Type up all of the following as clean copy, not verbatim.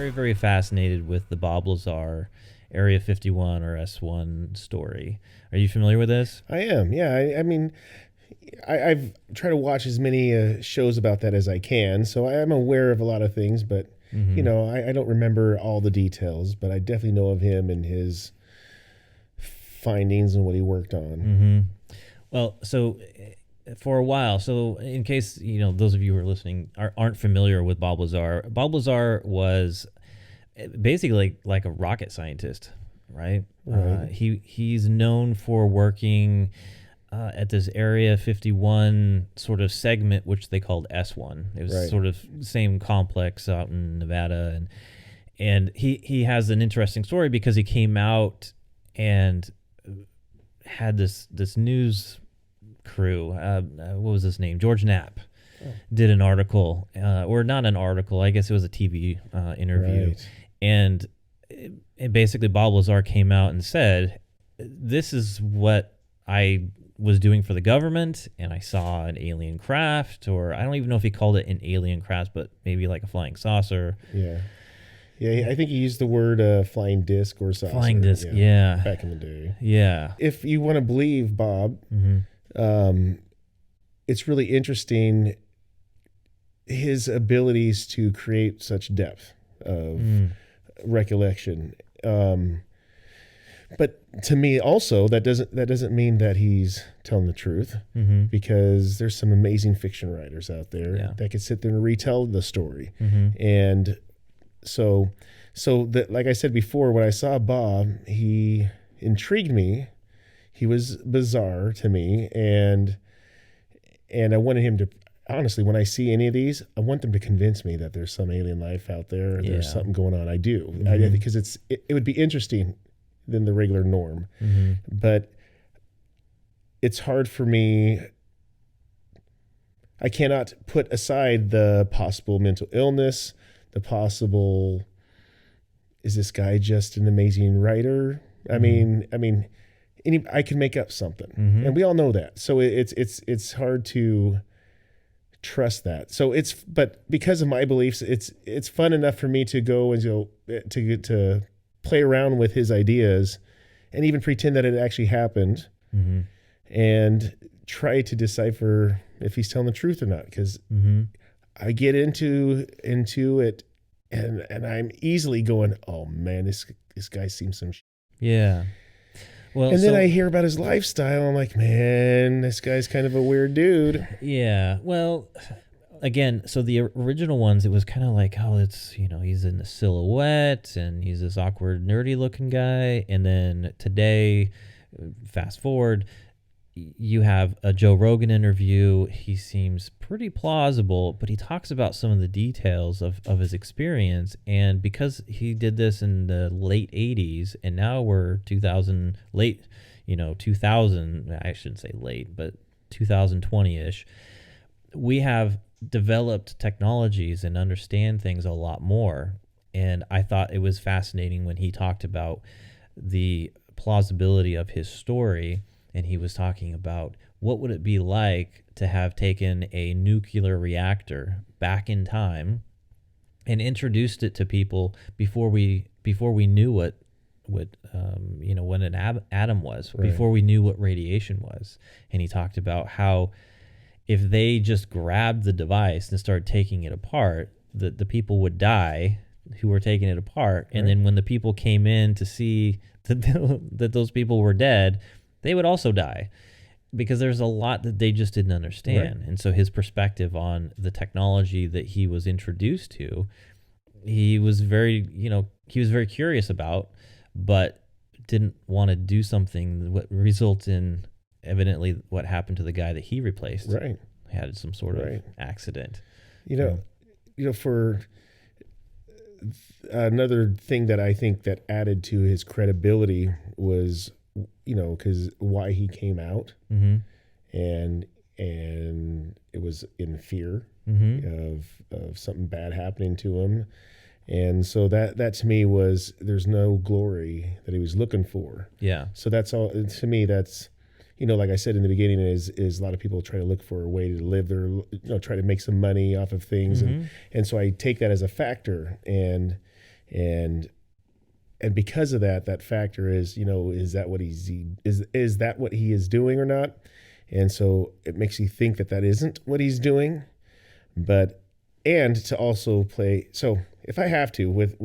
very, very fascinated with the Bob Lazar Area 51 or S1 story. Are you familiar with this? I am. Yeah. I mean, I've tried to watch as many shows about that as I can, so I am aware of a lot of things. But I don't remember all the details. But I definitely know of him and his findings and what he worked on. Well, so for a while, so in case those of you who are listening aren't familiar with Bob Lazar was basically like a rocket scientist, right? He's known for working at this Area 51 sort of segment, which they called S1. It was sort of same complex out in Nevada, and he has an interesting story because he came out and had this news crew. What was his name? George Knapp did an article, or not an article. I guess it was a TV interview, and basically Bob Lazar came out and said, "This is what I was doing for the government, and I saw an alien craft," or I don't even know if he called it an alien craft, but maybe like a flying saucer. Yeah, I think he used the word flying disc or saucer. Flying disc, yeah. Back in the day. Yeah. If you want to believe Bob, it's really interesting his abilities to create such depth of recollection. But to me also, that doesn't mean that he's telling the truth, because there's some amazing fiction writers out there that could sit there and retell the story. And so that, like I said before, when I saw Bob, he intrigued me. He was bizarre to me, and I wanted him to, honestly, when I see any of these, I want them to convince me that there's some alien life out there. There's something going on. I do, because it would be interesting than the regular norm. But it's hard for me. I cannot put aside the possible mental illness, the possible, is this guy just an amazing writer? I mean, I can make up something, and we all know that. So it's hard to trust that. So but because of my beliefs, it's fun enough for me to go and to play around with his ideas, and even pretend that it actually happened, and try to decipher if he's telling the truth or not. Because I get into it, and I'm easily going, oh man, this guy seems some yeah. Well, and then I hear about his lifestyle. I'm like, man, this guy's kind of a weird dude. Yeah. Well, again, so the original ones, it was kind of like, oh, it's, he's in the silhouette and he's this awkward, nerdy looking guy. And then today, fast forward, you have a Joe Rogan interview. He seems pretty plausible, but he talks about some of the details of his experience. And because he did this in the late 80s, and now we're 2000, I shouldn't say late, but 2020-ish, we have developed technologies and understand things a lot more. And I thought it was fascinating when he talked about the plausibility of his story. And he was talking about what would it be like to have taken a nuclear reactor back in time and introduced it to people before we knew what an atom was, before we knew what radiation was. And he talked about how if they just grabbed the device and started taking it apart, the people would die who were taking it apart. And then when the people came in to see that those people were dead, they would also die, because there's a lot that they just didn't understand. And so his perspective on the technology that he was introduced to, he was very curious about, but didn't want to do something that results in evidently what happened to the guy that he replaced. He had some sort of accident. For another thing that I think that added to his credibility was, because why he came out, and it was in fear of something bad happening to him, and so that to me was, there's no glory that he was looking for. So that's all to me. That's, like I said in the beginning, is a lot of people try to look for a way to live their, try to make some money off of things, and so I take that as a factor, and and because of that, that factor is, is that what is that what he is doing or not? And so it makes you think that that isn't what he's doing, but and to also play. So if I have to with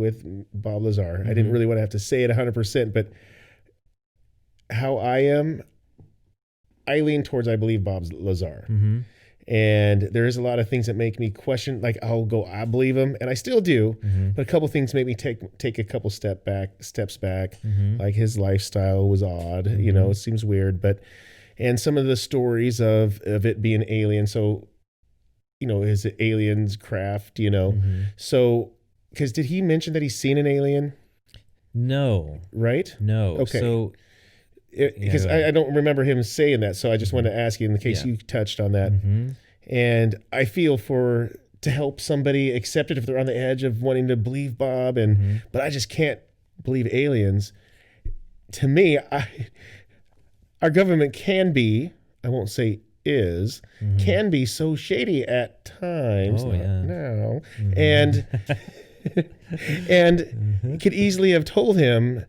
Bob Lazar, I didn't really want to have to say it 100%, but how I lean towards, I believe, Bob Lazar. And there is a lot of things that make me question, like I believe him, and I still do. But a couple things make me take a couple steps back. Like his lifestyle was odd, it seems weird, and some of the stories of it being alien. So, is it aliens craft? So because did he mention that he's seen an alien? No. Right? No. Okay. So. Because I don't remember him saying that, so I just wanted to ask you in case you touched on that. And I feel to help somebody accept it if they're on the edge of wanting to believe Bob, but I just can't believe aliens. To me, our government can be, I won't say is, can be so shady at times. Oh, yeah. Now, and could easily have told him,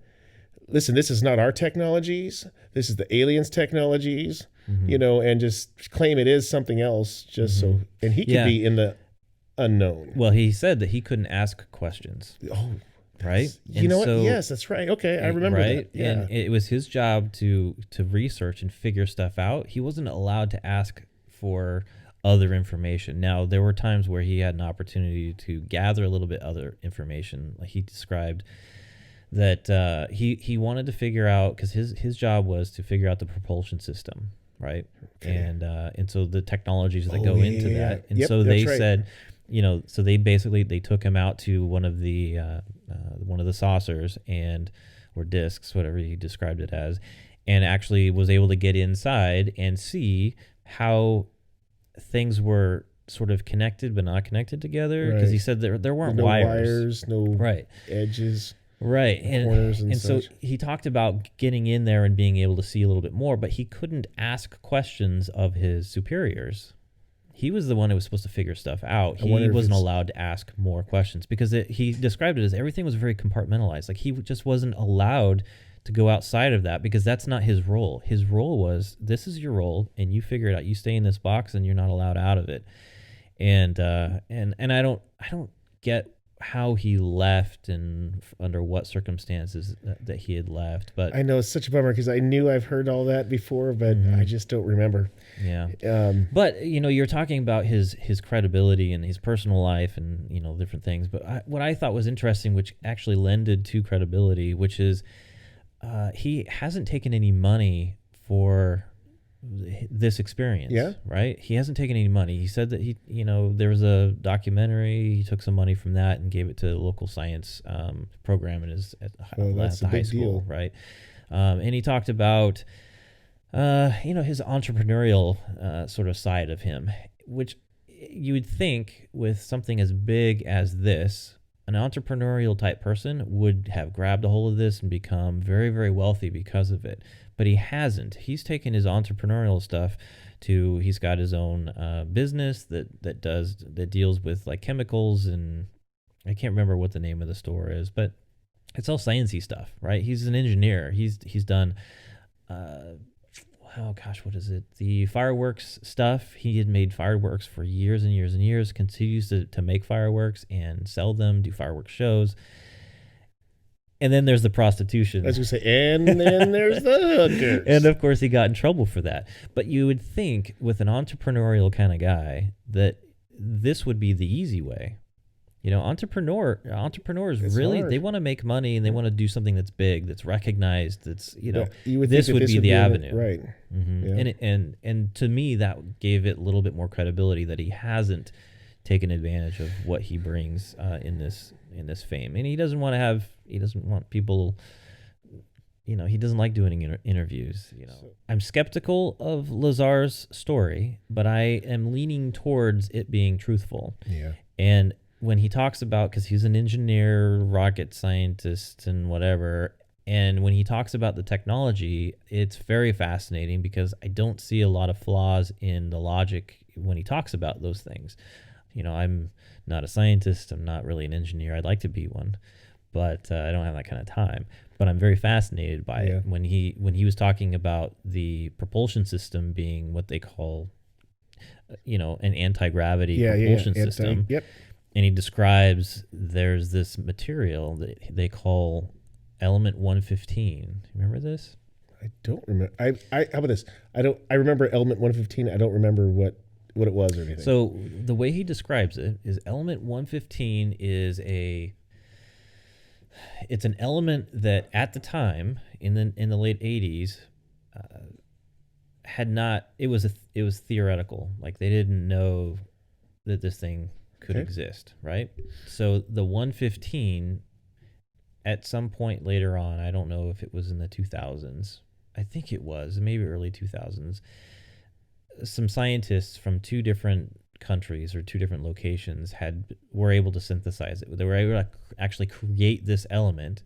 listen, this is not our technologies. This is the aliens' technologies, and just claim it is something else just so. And he could be in the unknown. Well, he said that he couldn't ask questions. Oh, right? You know what? Yes, that's right. Okay, I remember that. Yeah. And it was his job to research and figure stuff out. He wasn't allowed to ask for other information. Now, there were times where he had an opportunity to gather a little bit other information. Like he described that he wanted to figure out, because his job was to figure out the propulsion system, right? Okay. And so the technologies that go into that. And so they said, so they took him out to one of the saucers or discs, whatever he described it as, and actually was able to get inside and see how things were sort of connected but not connected together, because he said there weren't no wires, no edges. Right. And so he talked about getting in there and being able to see a little bit more, but he couldn't ask questions of his superiors. He was the one who was supposed to figure stuff out. He wasn't allowed to ask more questions because he described it as everything was very compartmentalized. Like he just wasn't allowed to go outside of that because that's not his role. His role was, this is your role and you figure it out. You stay in this box and you're not allowed out of it. And I don't get how he left and under what circumstances that he had left, but I know it's such a bummer because I knew I've heard all that before, but I just don't remember. Yeah. But you're talking about his credibility and his personal life and different things. But what I thought was interesting, which actually lended to credibility, which is he hasn't taken any money for this experience. Yeah. Right. He hasn't taken any money. He said that there was a documentary. He took some money from that and gave it to a local science program at the high school. Deal. Right. And he talked about, his entrepreneurial sort of side of him, which you would think with something as big as this, an entrepreneurial type person would have grabbed a hold of this and become very, very wealthy because of it. But he hasn't. He's taken his entrepreneurial stuff he's got his own business that deals with like chemicals, and I can't remember what the name of the store is, but it's all sciencey stuff, right? He's an engineer. He's done, what is it? The fireworks stuff. He had made fireworks for years and years and years, continues to make fireworks and sell them, do fireworks shows. And then there's the prostitution. As we say, and then there's the hookers. And of course, he got in trouble for that. But you would think with an entrepreneurial kind of guy that this would be the easy way. Entrepreneurs it's really hard. They want to make money and they want to do something that's big, that's recognized. That's this would be the avenue, right? Yeah. And to me, that gave it a little bit more credibility that he hasn't taken advantage of what he brings in this fame, and he doesn't want people. He doesn't like doing interviews. I'm skeptical of Lazar's story, but I am leaning towards it being truthful. Yeah, and when he talks about, because he's an engineer, rocket scientist, and whatever, and when he talks about the technology, it's very fascinating because I don't see a lot of flaws in the logic when he talks about those things. I'm not a scientist. I'm not really an engineer. I'd like to be one. but I don't have that kind of time. But I'm very fascinated by Yeah. it when he was talking about the propulsion system being what they call, an anti-gravity propulsion system. Yep. And he describes there's this material that they call element 115. Remember this? I don't remember. How about this? I remember element 115. I don't remember what it was or anything. So the way he describes it is element 115 it's an element that at the time in the late 80s it was theoretical. Like they didn't know that this thing could exist, right? So the 115 at some point later on, I don't know if it was in the 2000s. I think it was maybe early 2000s. Some scientists from two different countries or two different locations were able to synthesize it. They were able to actually create this element,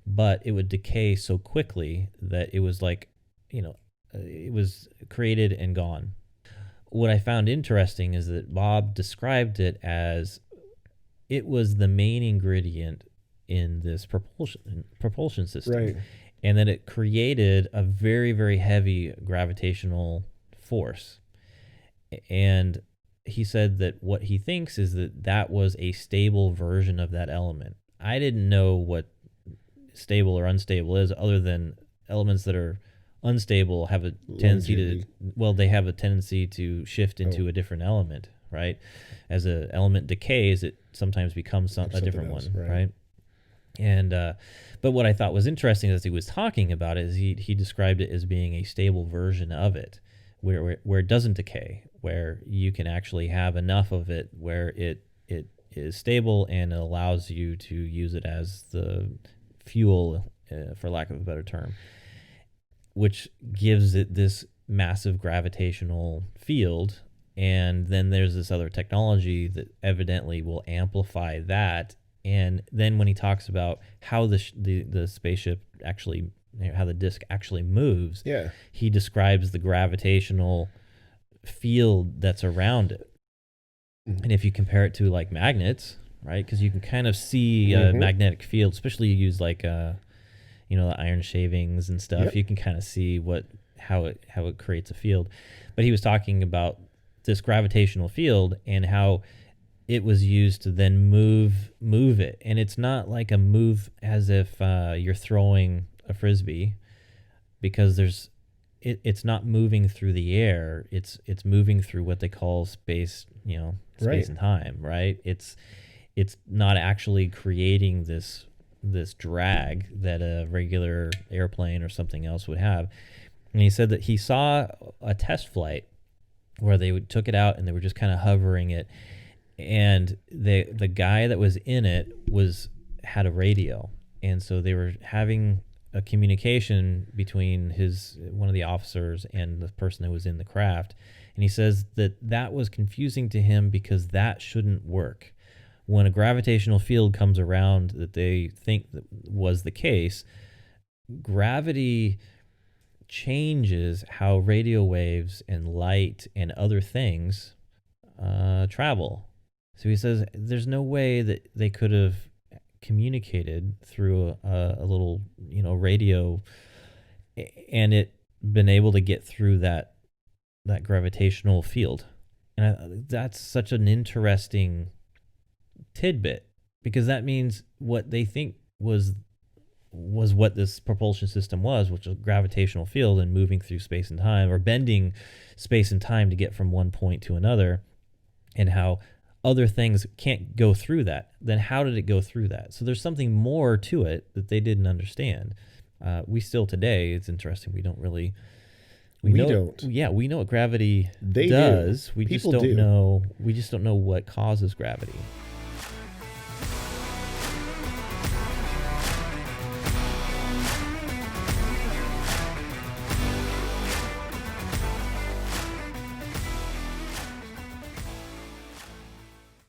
but it would decay so quickly that it was like, it was created and gone. What I found interesting is that Bob described it as it was the main ingredient in this propulsion system, right. and that it created a very, very heavy gravitational force. And he said that what he thinks is that was a stable version of that element. I didn't know what stable or unstable is, other than elements that are unstable have a tendency they have a tendency to shift into a different element, right? As an element decays, it sometimes becomes a different else, one, right? And but what I thought was interesting as he was talking about it is he described it as being a stable version of it, where it doesn't decay, where you can actually have enough of it where it is stable and it allows you to use it as the fuel, for lack of a better term, which gives it this massive gravitational field. And then there's this other technology that evidently will amplify that. And then when he talks about how the spaceship actually, how the disc actually moves, he describes the gravitational field that's around it. Mm-hmm. And if you compare it to like magnets, right? Because you can kind of see a magnetic field, especially you use like the iron shavings and stuff. Yep. You can kind of see how it creates a field. But he was talking about this gravitational field and how it was used to then move it. And it's not like a move as if you're throwing a frisbee, because it's not moving through the air. It's moving through what they call space and time, right? It's not actually creating this drag that a regular airplane or something else would have. And he said that he saw a test flight where they took it out and they were just kind of hovering it, and the guy that was in it had a radio, and so they were having a communication between one of the officers and the person who was in the craft. And he says that was confusing to him because that shouldn't work. When a gravitational field comes around that they think that was the case, gravity changes how radio waves and light and other things travel. So he says there's no way that they could have communicated through a little radio and it been able to get through that gravitational field. And that's such an interesting tidbit, because that means what they think was what this propulsion system was, which was a gravitational field and moving through space and time, or bending space and time to get from one point to another, and how other things can't go through that. Then how did it go through that? So there's something more to it that they didn't understand. We still today, it's interesting, we don't really we know what gravity does. We just don't know what causes gravity.